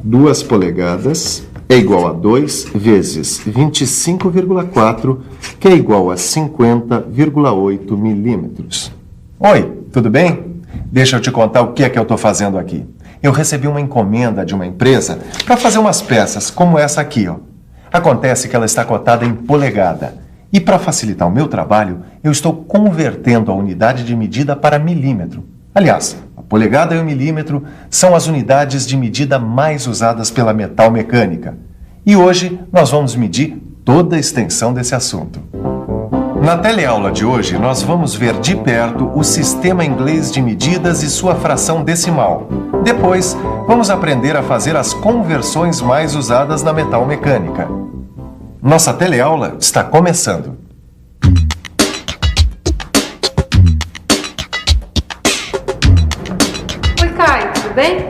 2 polegadas é igual a 2 vezes 25,4, que é igual a 50,8 milímetros. Oi, tudo bem? Deixa eu te contar o que é que eu estou fazendo aqui. Eu recebi uma encomenda de uma empresa para fazer umas peças, como essa aqui, ó. Acontece que ela está cotada em polegada. E para facilitar o meu trabalho, eu estou convertendo a unidade de medida para milímetro. Aliás, a polegada e o milímetro são as unidades de medida mais usadas pela metal mecânica. E hoje nós vamos medir toda a extensão desse assunto. Na teleaula de hoje, nós vamos ver de perto o sistema inglês de medidas e sua fração decimal. Depois, vamos aprender a fazer as conversões mais usadas na metal mecânica. Nossa teleaula está começando. Oi, Caio, tudo bem?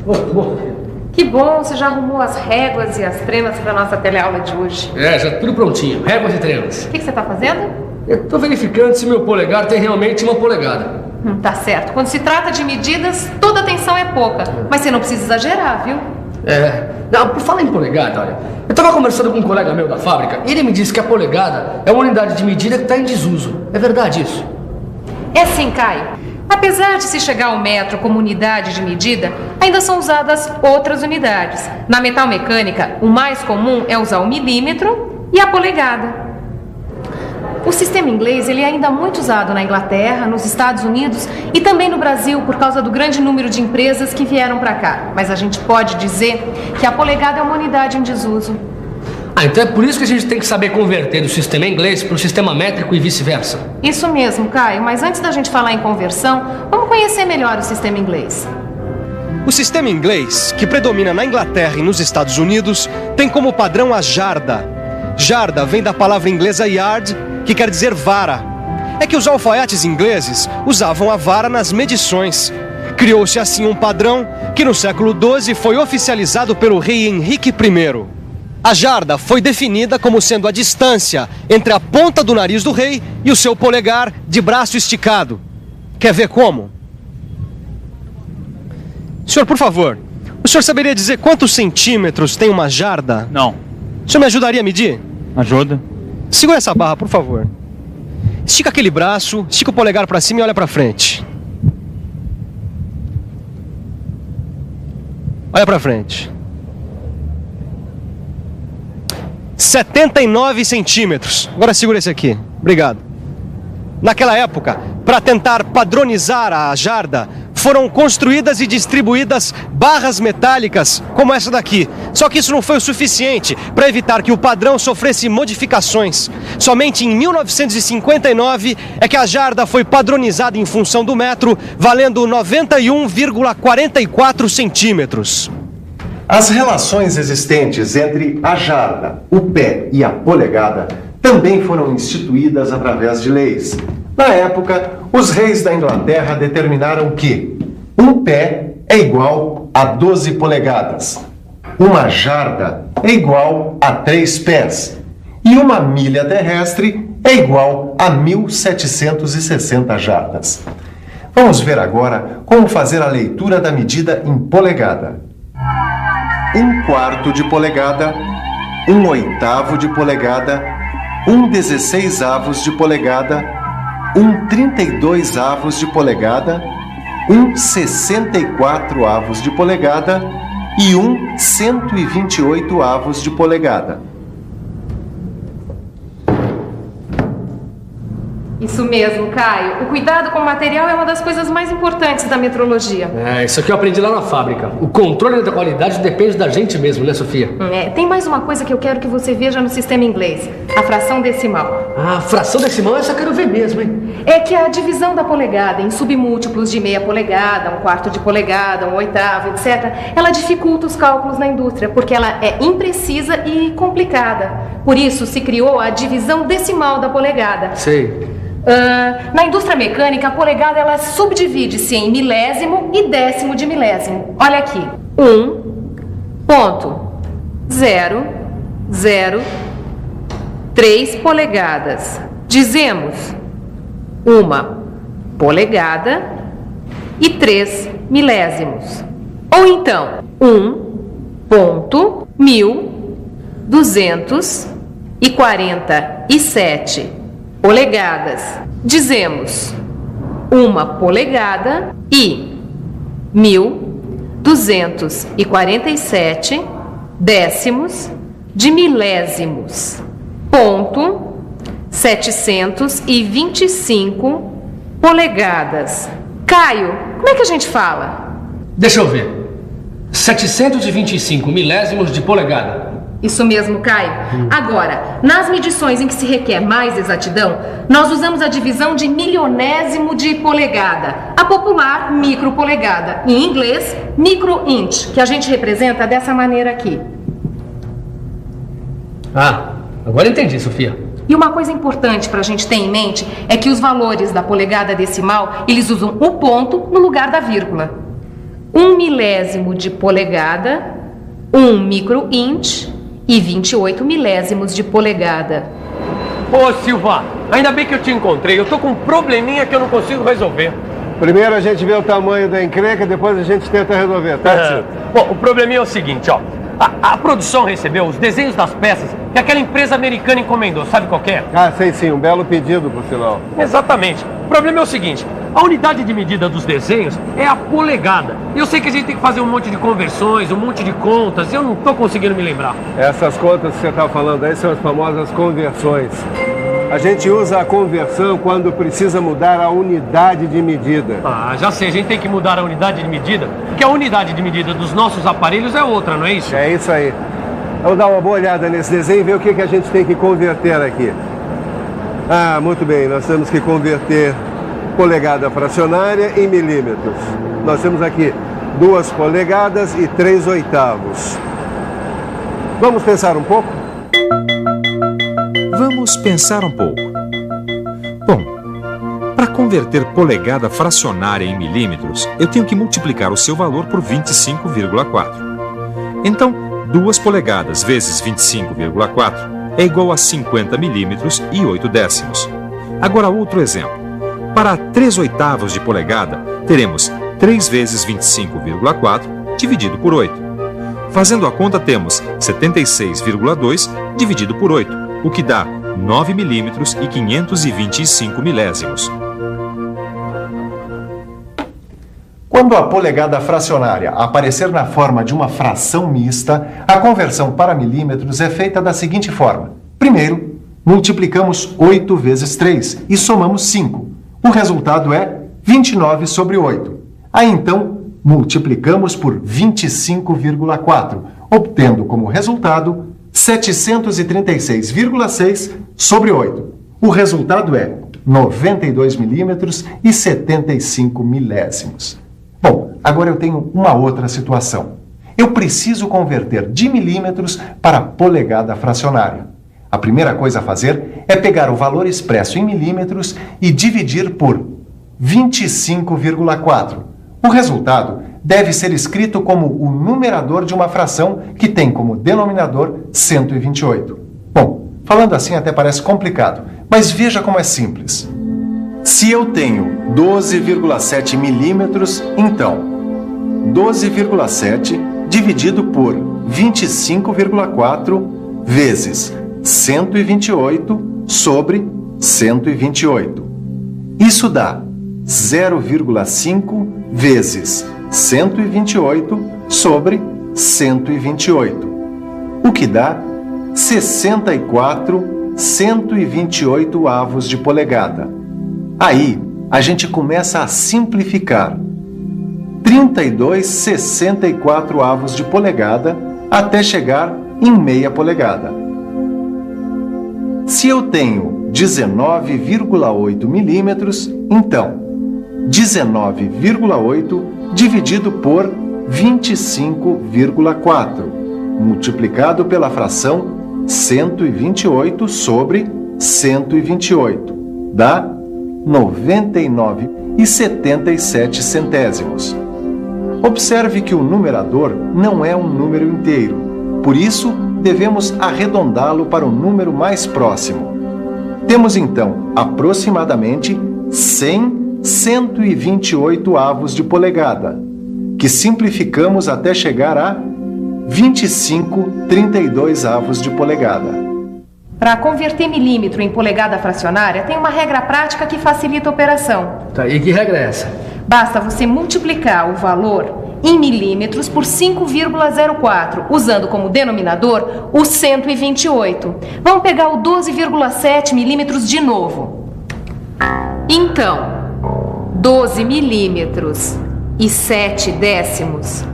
Oi. Que bom, você já arrumou as réguas e as tremas para nossa teleaula de hoje. Já tudo prontinho, réguas e tremas. O que você está fazendo? Eu estou verificando se meu polegar tem realmente uma polegada. Tá certo. Quando se trata de medidas, toda atenção é pouca. Mas você não precisa exagerar, viu? Não, por falar em polegada, olha, eu estava conversando com um colega meu da fábrica e ele me disse que a polegada é uma unidade de medida que está em desuso. É verdade isso? É sim, Caio. Apesar de se chegar ao metro como unidade de medida, ainda são usadas outras unidades. Na metal mecânica, o mais comum é usar o milímetro e a polegada. O sistema inglês ele é ainda muito usado na Inglaterra, nos Estados Unidos e também no Brasil por causa do grande número de empresas que vieram para cá. Mas a gente pode dizer que a polegada é uma unidade em desuso. Então é por isso que a gente tem que saber converter do sistema inglês para o sistema métrico e vice-versa. Isso mesmo, Caio. Mas antes da gente falar em conversão, vamos conhecer melhor o sistema inglês. O sistema inglês, que predomina na Inglaterra e nos Estados Unidos, tem como padrão a jarda. Jarda vem da palavra inglesa yard, que quer dizer vara. É que os alfaiates ingleses usavam a vara nas medições. Criou-se assim um padrão que no século XII foi oficializado pelo rei Henrique I. A jarda foi definida como sendo a distância entre a ponta do nariz do rei e o seu polegar de braço esticado. Quer ver como? Senhor, por favor, o senhor saberia dizer quantos centímetros tem uma jarda? Não. O senhor me ajudaria a medir? Ajuda. Segura essa barra, por favor. Estica aquele braço, estica o polegar para cima e olha para frente. Olha para frente. 79 centímetros. Agora segura esse aqui. Obrigado. Naquela época, para tentar padronizar a jarda, foram construídas e distribuídas barras metálicas como essa daqui. Só que isso não foi o suficiente para evitar que o padrão sofresse modificações. Somente em 1959 é que a jarda foi padronizada em função do metro, valendo 91,44 centímetros. As relações existentes entre a jarda, o pé e a polegada também foram instituídas através de leis. Na época, os reis da Inglaterra determinaram que um pé é igual a 12 polegadas, uma jarda é igual a 3 pés e uma milha terrestre é igual a 1.760 jardas. Vamos ver agora como fazer a leitura da medida em polegada. 1/4 de polegada, 1/8 de polegada, 1/16 de polegada, 1/32 de polegada, 1/64 de polegada e 1/128 de polegada. Isso mesmo, Caio. O cuidado com o material é uma das coisas mais importantes da metrologia. Isso aqui eu aprendi lá na fábrica. O controle da qualidade depende da gente mesmo, né, Sofia? Tem mais uma coisa que eu quero que você veja no sistema inglês. A fração decimal. A fração decimal, essa eu quero ver mesmo, hein? É que a divisão da polegada em submúltiplos de meia polegada, 1/4 de polegada, 1/8, etc., ela dificulta os cálculos na indústria, porque ela é imprecisa e complicada. Por isso se criou a divisão decimal da polegada. Sei. Na indústria mecânica, a polegada ela subdivide-se em milésimo e décimo de milésimo. Olha aqui, 1,003 polegadas. Dizemos 1 polegada 1,003 milésimos. Ou então, 1,1247 polegadas. Dizemos 1 polegada e 1.247 décimos de milésimos. Ponto 725 polegadas. Caio, como é que a gente fala? Deixa eu ver. 725 milésimos de polegada. Isso mesmo, Caio. Agora, nas medições em que se requer mais exatidão, nós usamos a divisão de milionésimo de polegada, a popular micropolegada, em inglês, micro-inch, que a gente representa dessa maneira aqui. Ah, agora entendi, Sofia. E uma coisa importante para a gente ter em mente é que os valores da polegada decimal, eles usam o ponto no lugar da vírgula. 1 milésimo de polegada, 1 micro-inch e 28 milésimos de polegada. Ô, Silva, ainda bem que eu te encontrei. Eu tô com um probleminha que eu não consigo resolver. Primeiro a gente vê o tamanho da encrenca, depois a gente tenta resolver, tá, tio? Bom, o probleminha é o seguinte, ó. A produção recebeu os desenhos das peças que aquela empresa americana encomendou. Sabe qual que é? Ah, sei sim, um belo pedido, por sinal. Exatamente. O problema é o seguinte. A unidade de medida dos desenhos é a polegada. Eu sei que a gente tem que fazer um monte de conversões, um monte de contas, e eu não tô conseguindo me lembrar. Essas contas que você está falando aí são as famosas conversões. A gente usa a conversão quando precisa mudar a unidade de medida. Ah, já sei, a gente tem que mudar a unidade de medida, porque a unidade de medida dos nossos aparelhos é outra, não é isso? É isso aí. Vamos dar uma boa olhada nesse desenho e ver o que a gente tem que converter aqui. Ah, muito bem, nós temos que converter polegada fracionária em milímetros. Nós temos aqui 2 polegadas e 3/8. Vamos pensar um pouco? Vamos pensar um pouco. Bom, para converter polegada fracionária em milímetros, eu tenho que multiplicar o seu valor por 25,4. Então, 2 polegadas vezes 25,4 é igual a 50 milímetros e 8 décimos. Agora outro exemplo. Para 3/8 de polegada, teremos 3 vezes 25,4 dividido por 8. Fazendo a conta, temos 76,2 dividido por 8, o que dá 9 milímetros e 525 milésimos. Quando a polegada fracionária aparecer na forma de uma fração mista, a conversão para milímetros é feita da seguinte forma. Primeiro, multiplicamos 8 vezes 3 e somamos 5. O resultado é 29 sobre 8. Aí então, multiplicamos por 25,4, obtendo como resultado 736,6 sobre 8. O resultado é 92 milímetros e 75 milésimos. Bom, agora eu tenho uma outra situação. Eu preciso converter de milímetros para polegada fracionária. A primeira coisa a fazer é pegar o valor expresso em milímetros e dividir por 25,4. O resultado deve ser escrito como o numerador de uma fração que tem como denominador 128. Bom, falando assim até parece complicado, mas veja como é simples. Se eu tenho 12,7 milímetros, então 12,7 dividido por 25,4 vezes 128 sobre 128. Isso dá 0,5 vezes 128 sobre 128, o que dá 64 128avos de polegada. Aí, a gente começa a simplificar. 32 64avos de polegada até chegar em meia polegada. Se eu tenho 19,8 milímetros, então 19,8 dividido por 25,4, multiplicado pela fração 128 sobre 128, dá 99,77 centésimos. Observe que o numerador não é um número inteiro, por isso devemos arredondá-lo para o número mais próximo. Temos então aproximadamente 100 128 avos de polegada, que simplificamos até chegar a 25,32 avos de polegada. Para converter milímetro em polegada fracionária, tem uma regra prática que facilita a operação. Tá, e que regra é essa? Basta você multiplicar o valor em milímetros por 5,04, usando como denominador o 128. Vamos pegar o 12,7 milímetros de novo. Então, 12 milímetros e 7 décimos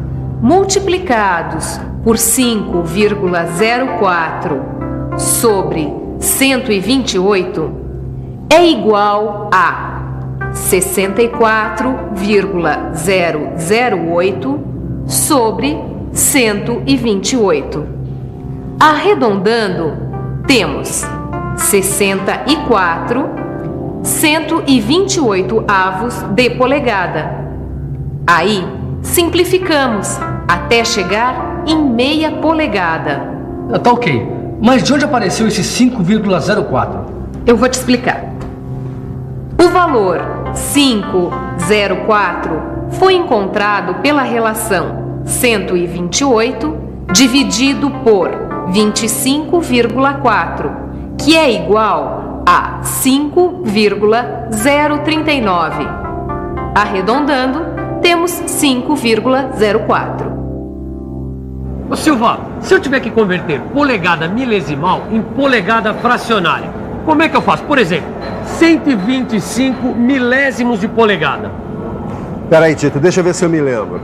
multiplicados por 5,04 sobre 128 é igual a 64,008 sobre 128. Arredondando, temos 128 avos de polegada. Aí, simplificamos até chegar em meia polegada. Tá ok. Mas de onde apareceu esse 5,04? Eu vou te explicar. O valor 5,04 foi encontrado pela relação 128 dividido por 25,4, que é igual a 5,039. Arredondando, temos 5,04. Ô Silva, se eu tiver que converter polegada milesimal em polegada fracionária, como é que eu faço? Por exemplo, 125 milésimos de polegada. Peraí, Tito, deixa eu ver se eu me lembro.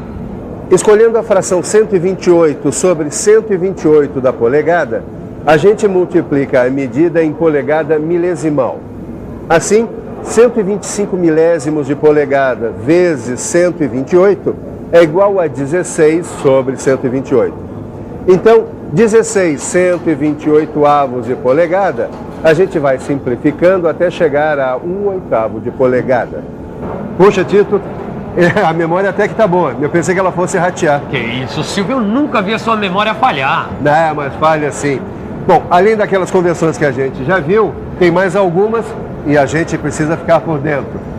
Escolhendo a fração 128 sobre 128 da polegada, a gente multiplica a medida em polegada milesimal. Assim, 125 milésimos de polegada vezes 128 é igual a 16 sobre 128. Então, 16 128 avos de polegada, a gente vai simplificando até chegar a 1/8 de polegada. Puxa, Tito, a memória até que tá boa. Eu pensei que ela fosse ratear. Que isso, Silvio, eu nunca vi a sua memória falhar. Não, mas falha sim. Bom, além daquelas conversões que a gente já viu, tem mais algumas e a gente precisa ficar por dentro.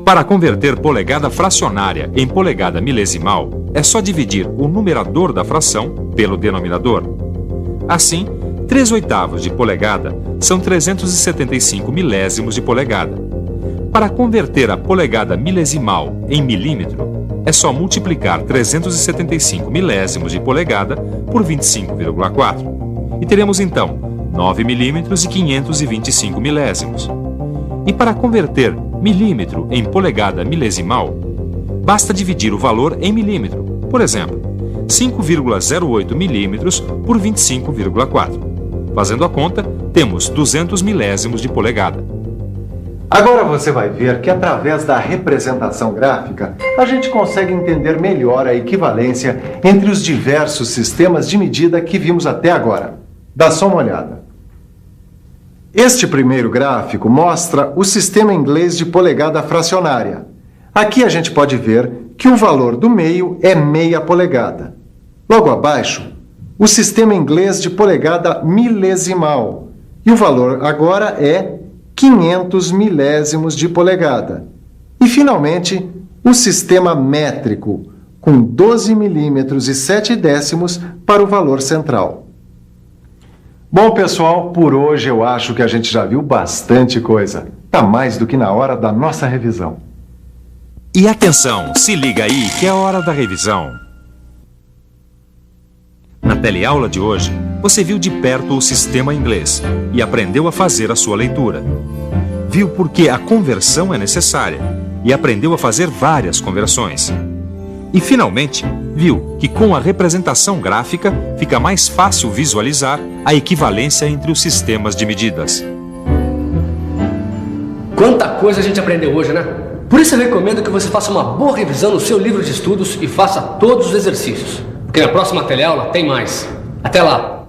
Para converter polegada fracionária em polegada milesimal, é só dividir o numerador da fração pelo denominador. Assim, 3/8 de polegada são 375 milésimos de polegada. Para converter a polegada milesimal em milímetro, é só multiplicar 375 milésimos de polegada por 25,4. E teremos então 9 milímetros e 525 milésimos. E para converter milímetro em polegada milesimal, basta dividir o valor em milímetro. Por exemplo, 5,08 milímetros por 25,4. Fazendo a conta, temos 200 milésimos de polegada. Agora você vai ver que através da representação gráfica, a gente consegue entender melhor a equivalência entre os diversos sistemas de medida que vimos até agora. Dá só uma olhada. Este primeiro gráfico mostra o sistema inglês de polegada fracionária. Aqui a gente pode ver que o valor do meio é meia polegada. Logo abaixo, o sistema inglês de polegada milesimal. E o valor agora é 500 milésimos de polegada. E, finalmente, o sistema métrico, com 12 milímetros e 7 décimos para o valor central. Bom, pessoal, por hoje eu acho que a gente já viu bastante coisa. Tá mais do que na hora da nossa revisão. E atenção, se liga aí que é hora da revisão. Na teleaula de hoje, você viu de perto o sistema inglês e aprendeu a fazer a sua leitura. Viu por que a conversão é necessária e aprendeu a fazer várias conversões. E, finalmente, viu que com a representação gráfica fica mais fácil visualizar a equivalência entre os sistemas de medidas. Quanta coisa a gente aprendeu hoje, né? Por isso eu recomendo que você faça uma boa revisão no seu livro de estudos e faça todos os exercícios. Porque na próxima teleaula tem mais. Até lá!